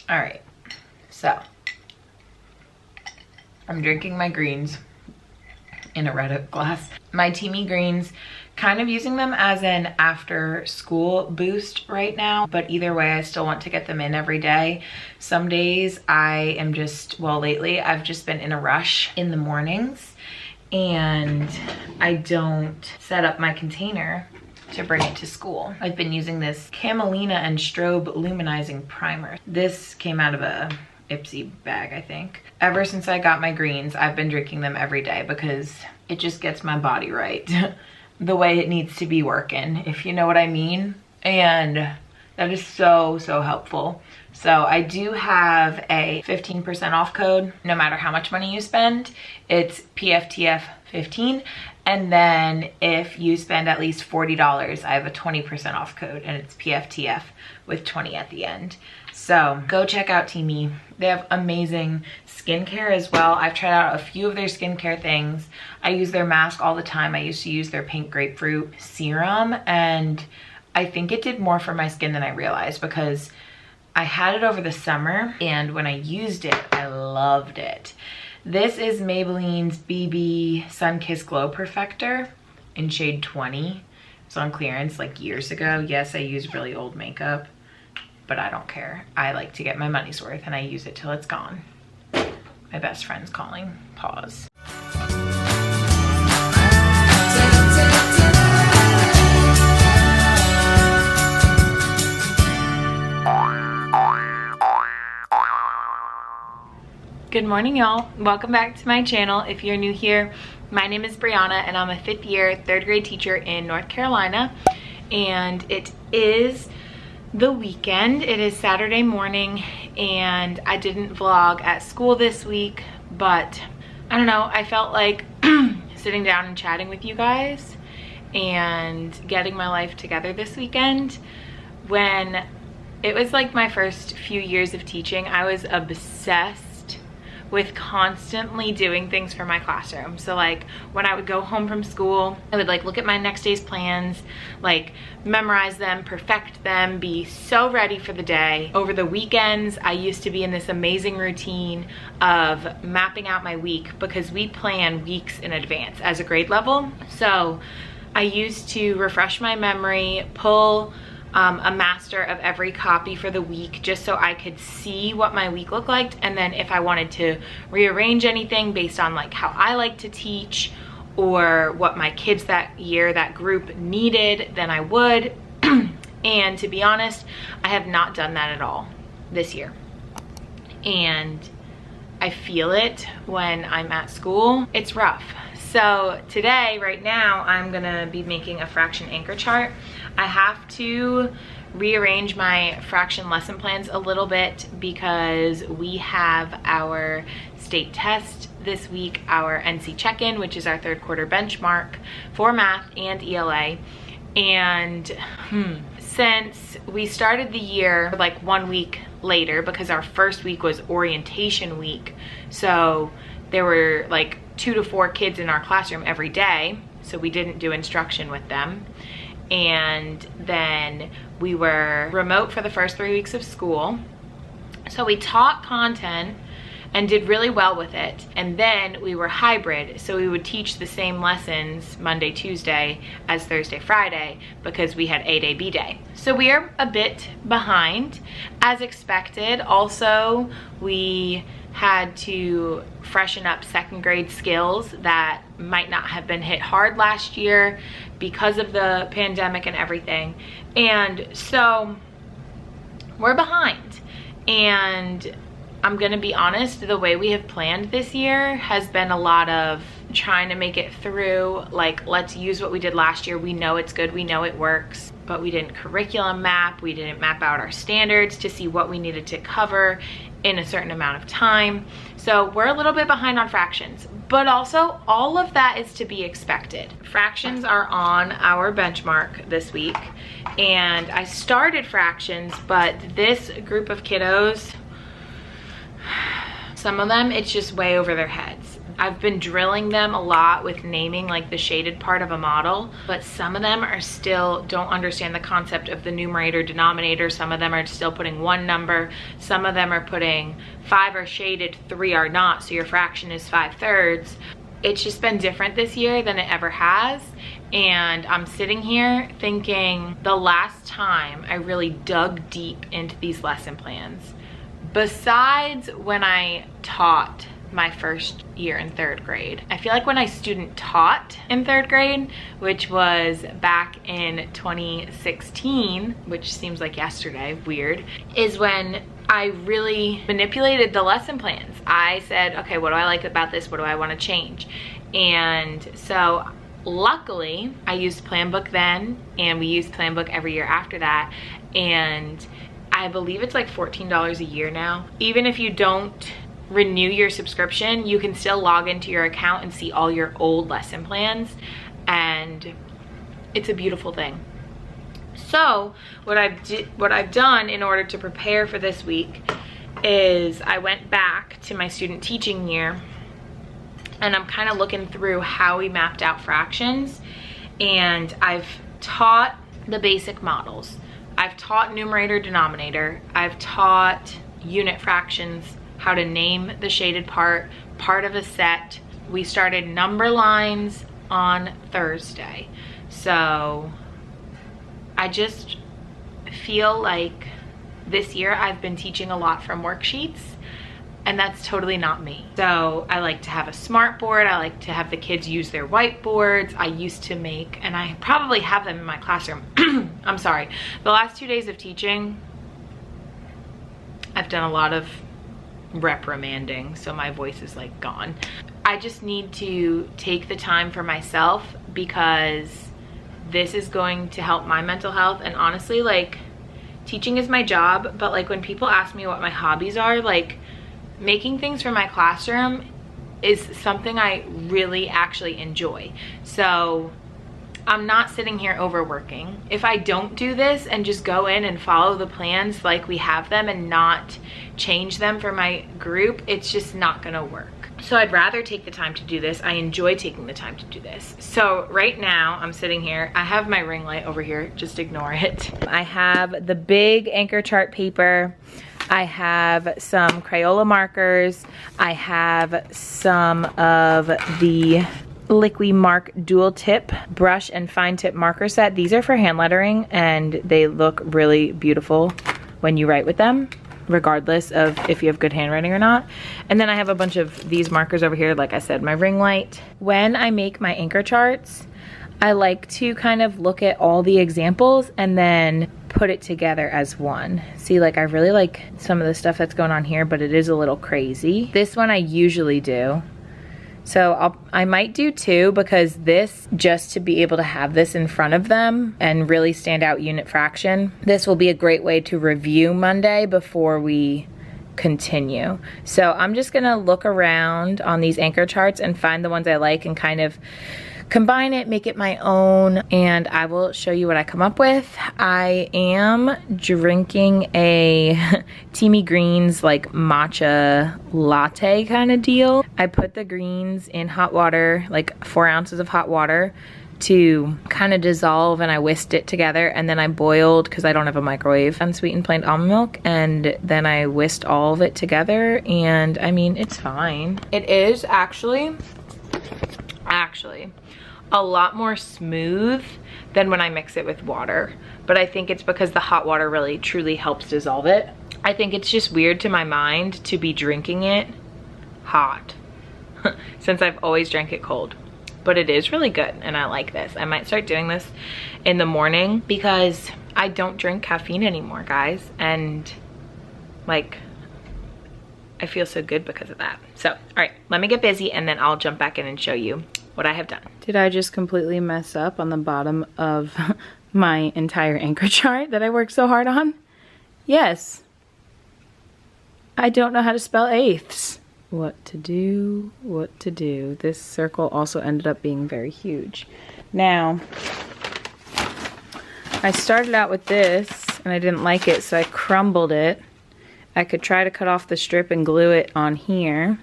All right, so I'm drinking my greens in a red glass. My TEAMI greens, kind of using them as an after school boost right now, but either way, I still want to get them in every day. Some days I am just, well, lately I've just been in a rush in the mornings and I don't set up my container to bring it to school. I've been using this Camelina and Strobe Luminizing Primer. This came out of a Ipsy bag, I think. Ever since I got my greens, I've been drinking them every day because it just gets my body right the way it needs to be working, if you know what I mean. And that is so, so helpful. So I do have a 15% off code. No matter how much money you spend, it's PFTF 15. And then if you spend at least $40, I have a 20% off code and it's PFTF with 20 at the end. So go check out TEAMI. They have amazing skincare as well. I've tried out a few of their skincare things. I use their mask all the time. I used to use their pink grapefruit serum and I think it did more for my skin than I realized because I had it over the summer and when I used it, I loved it. This is Maybelline's BB Sun Kiss Glow Perfector in shade 20. It was on clearance like years ago. Yes, I use really old makeup, but I don't care. I like to get my money's worth and I use it till it's gone. My best friend's calling. Pause. Good morning, y'all. Welcome back to my channel. If you're new here, my name is Brianna and I'm a 5th year 3rd grade teacher in North Carolina. And it is the weekend. It is Saturday morning and I didn't vlog at school this week, but I don't know, I felt like sitting down and chatting with you guys and getting my life together this weekend. When it was like my first few years of teaching, I was obsessed with constantly doing things for my classroom. So like when I would go home from school, I would like look at my next day's plans, like memorize them, perfect them, be so ready for the day. Over the weekends, I used to be in this amazing routine of mapping out my week because we plan weeks in advance as a grade level. So I used to refresh my memory, pull a master of every copy for the week just so I could see what my week looked like, and then if I wanted to rearrange anything based on like how I like to teach or what my kids that year, that group needed, then I would. And to be honest, I have not done that at all this year. And I feel it when I'm at school. It's rough. So today, right now, I'm gonna be making a fraction anchor chart. I have to rearrange my fraction lesson plans a little bit because we have our state test this week, our NC check-in, which is our 3rd quarter benchmark for math and ELA. And since we started the year like 1 week later because our first week was orientation week, so there were like 2 to 4 kids in our classroom every day, so we didn't do instruction with them. And then we were remote for the first 3 weeks of school. So we taught content and did really well with it. And then we were hybrid, so we would teach the same lessons Monday, Tuesday as Thursday, Friday because we had A-Day, B-Day. So we are a bit behind as expected. Also, we had to freshen up 2nd grade skills that might not have been hit hard last year because of the pandemic and everything. And so we're behind. And I'm gonna be honest, the way we have planned this year has been a lot of trying to make it through, like, let's use what we did last year. We know it's good, we know it works, but we didn't curriculum map, we didn't map out our standards to see what we needed to cover in a certain amount of time. So we're a little bit behind on fractions, but also all of that is to be expected. Fractions are on our benchmark this week, and I started fractions, but this group of kiddos, some of them, it's just way over their heads. I've been drilling them a lot with naming like the shaded part of a model, but some of them are still don't understand the concept of the numerator denominator. Some of them are still putting one number. Some of them are putting 5 are shaded, 3 are not, so your fraction is 5/3. It's just been different this year than it ever has. And I'm sitting here thinking the last time I really dug deep into these lesson plans, besides when I taught my first year in 3rd grade. I feel like when I student taught in 3rd grade, which was back in 2016, which seems like yesterday, weird, is when I really manipulated the lesson plans. I said, okay, what do I like about this? What do I want to change? And so luckily I used Plan Book then, and we used Plan Book every year after that. And I believe it's like $14 a year now. Even if you don't renew your subscription, you can still log into your account and see all your old lesson plans, and it's a beautiful thing. So what I've done in order to prepare for this week is I went back to my student teaching year, and I'm kind of looking through how we mapped out fractions, and I've taught the basic models. I've taught numerator denominator. I've taught unit fractions, how to name the shaded part of a set. We started number lines on Thursday. So I just feel like this year I've been teaching a lot from worksheets, and that's totally not me. So I like to have a smart board. I like to have the kids use their whiteboards. I used to make, and I probably have them in my classroom. I'm sorry. The last 2 days of teaching, I've done a lot of reprimanding, so my voice is like gone. I just need to take the time for myself, because this is going to help my mental health. And honestly, like, teaching is my job, but like when people ask me what my hobbies are, like making things for my classroom is something I really actually enjoy. So I'm not sitting here overworking. If I don't do this and just go in and follow the plans like we have them and not change them for my group, it's just not gonna work. So I'd rather take the time to do this. I enjoy taking the time to do this. So right now I'm sitting here. I have my ring light over here, just ignore it. I have the big anchor chart paper. I have some Crayola markers. I have some of the Liquid Mark dual tip brush and fine tip marker set. These are for hand lettering, and they look really beautiful when you write with them, regardless of if you have good handwriting or not. And then I have a bunch of these markers over here, like I said, my ring light. When I make my anchor charts, I like to kind of look at all the examples and then put it together as one. See, like I really like some of the stuff that's going on here, but it is a little crazy. This one I usually do. So I might do 2, because this, just to be able to have this in front of them and really stand out unit fraction, this will be a great way to review Monday before we continue. So I'm just gonna look around on these anchor charts and find the ones I like and kind of combine it, make it my own, and I will show you what I come up with. I am drinking a TEAMI Greens like matcha latte kind of deal. I put the greens in hot water, like 4 ounces of hot water, to kind of dissolve, and I whisked it together, and then I boiled, because I don't have a microwave, unsweetened plain almond milk, and then I whisked all of it together, and I mean, it's fine. It is actually a lot more smooth than when I mix it with water, but I think it's because the hot water really truly helps dissolve it. I think it's just weird to my mind to be drinking it hot since I've always drank it cold, but it is really good and I like this. I might start doing this in the morning because I don't drink caffeine anymore, guys, and like I feel so good because of that. So, all right, let me get busy and then I'll jump back in and show you what I have done. Did I just completely mess up on the bottom of my entire anchor chart that I worked so hard on? Yes. I don't know how to spell eighths. What to do, what to do. This circle also ended up being very huge. Now, I started out with this and I didn't like it, so I crumbled it. I could try to cut off the strip and glue it on here.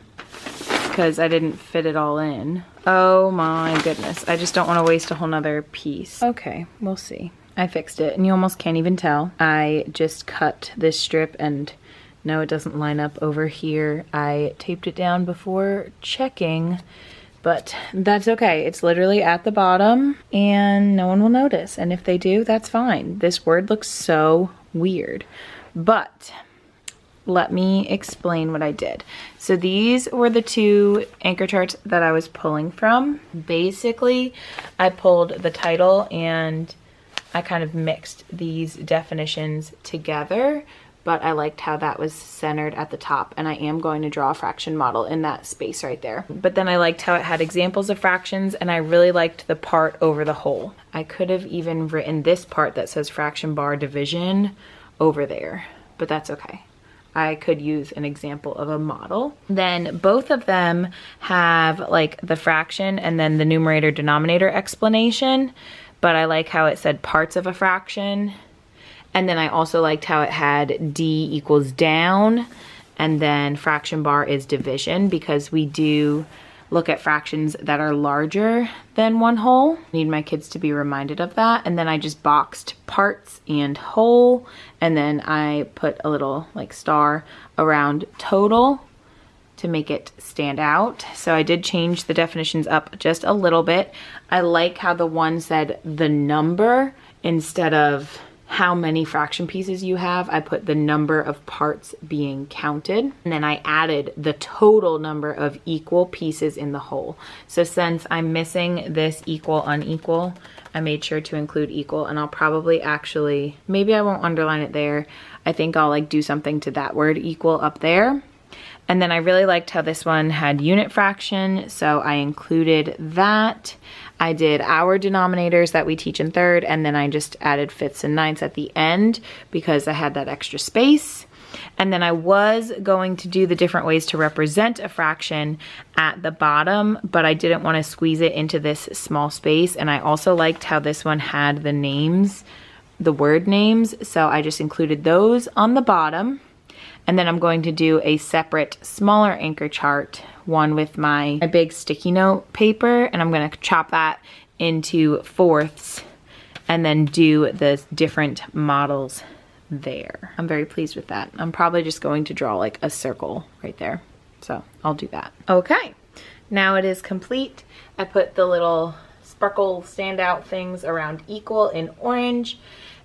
because I didn't fit it all in. Oh my goodness. I just don't want to waste a whole nother piece. Okay, we'll see. I fixed it and you almost can't even tell. I just cut this strip and no, it doesn't line up over here. I taped it down before checking, but that's okay. It's literally at the bottom and no one will notice. And if they do, that's fine. This word looks so weird, but let me explain what I did. So these were the two anchor charts that I was pulling from. Basically, I pulled the title and I kind of mixed these definitions together, but I liked how that was centered at the top, and I am going to draw a fraction model in that space right there. But then I liked how it had examples of fractions, and I really liked the part over the whole. I could have even written this part that says fraction bar division over there, but that's okay. I could use an example of a model. Then both of them have like the fraction and then the numerator denominator explanation, but I like how it said parts of a fraction. And then I also liked how it had D equals down, and then fraction bar is division, because we do look at fractions that are larger than one whole. I need my kids to be reminded of that. And then I just boxed parts and whole, and then I put a little like star around total to make it stand out. So I did change the definitions up just a little bit. I like how the one said the number instead of how many fraction pieces you have. I put the number of parts being counted, and then I added the total number of equal pieces in the whole. So since I'm missing this equal unequal, I made sure to include equal, and I'll probably actually, maybe I won't underline it there. I think I'll like do something to that word equal up there. And then I really liked how this one had unit fraction, so I included that. I did our denominators that we teach in third, and then I just added fifths and ninths at the end because I had that extra space. And then I was going to do the different ways to represent a fraction at the bottom, but I didn't want to squeeze it into this small space. And I also liked how this one had the names, the word names, so I just included those on the bottom. And then I'm going to do a separate smaller anchor chart, one with my big sticky note paper, and I'm going to chop that into fourths and then do the different models there. I'm very pleased with that. I'm probably just going to draw like a circle right there. So I'll do that. Okay, now it is complete. I put the little sparkle standout things around equal in orange,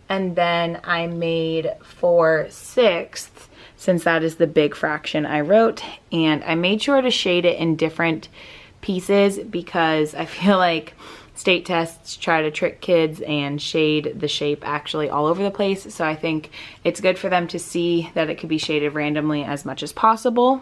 and then I made 4/6 since that is the big fraction I wrote, and I made sure to shade it in different pieces because I feel like state tests try to trick kids and shade the shape actually all over the place. So I think it's good for them to see that it could be shaded randomly as much as possible.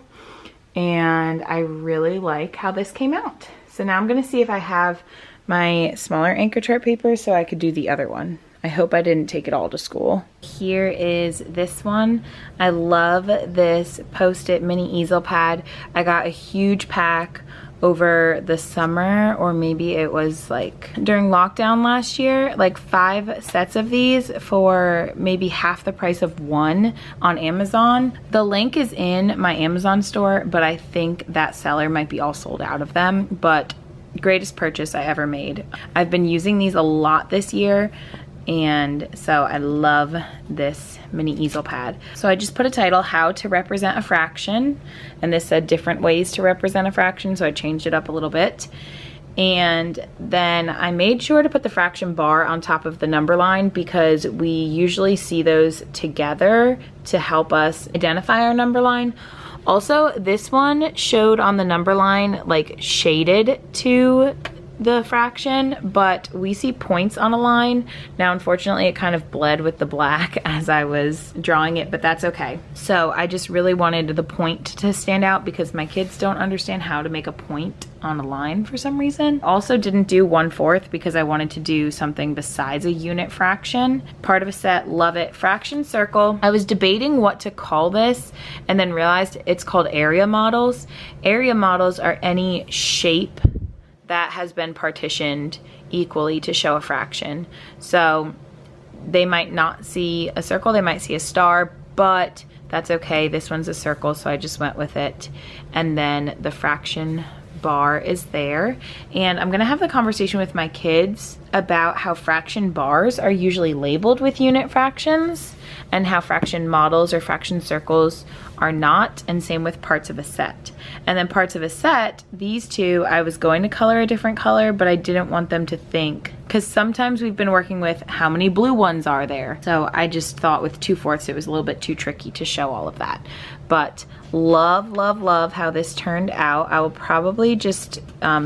And I really like how this came out. So now I'm gonna see if I have my smaller anchor chart paper so I could do the other one. I hope I didn't take it all to school. Here is this one. I love this Post-it mini easel pad. I got a huge pack over the summer, or maybe it was like during lockdown last year, like 5 sets of these for maybe half the price of one on Amazon. The link is in my Amazon store, but I think that seller might be all sold out of them, but greatest purchase I ever made. I've been using these a lot this year, and so I love this mini easel pad. So I just put a title, How to Represent a Fraction, and this said different ways to represent a fraction, so I changed it up a little bit. And then I made sure to put the fraction bar on top of the number line because we usually see those together to help us identify our number line. Also, this one showed on the number line like shaded to the fraction, but we see points on a line. Now, unfortunately, it kind of bled with the black as I was drawing it, but that's okay. So I just really wanted the point to stand out because my kids don't understand how to make a point on a line for some reason. Also didn't do 1/4 because I wanted to do something besides a unit fraction. Part of a set, love it. Fraction circle. I was debating what to call this and then realized it's called area models. Area models are any shape that has been partitioned equally to show a fraction. So they might not see a circle, they might see a star, but that's okay. This one's a circle, so I just went with it. And then the fraction bar is there. And I'm gonna have the conversation with my kids about how fraction bars are usually labeled with unit fractions and how fraction models or fraction circles are not, and same with parts of a set. And then parts of a set, these two, I was going to color a different color, but I didn't want them to think, because sometimes we've been working with how many blue ones are there. So I just thought with 2/4 it was a little bit too tricky to show all of that. But love, love, love how this turned out. I will probably just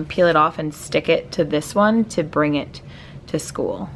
peel it off and stick it to this one to bring it to school.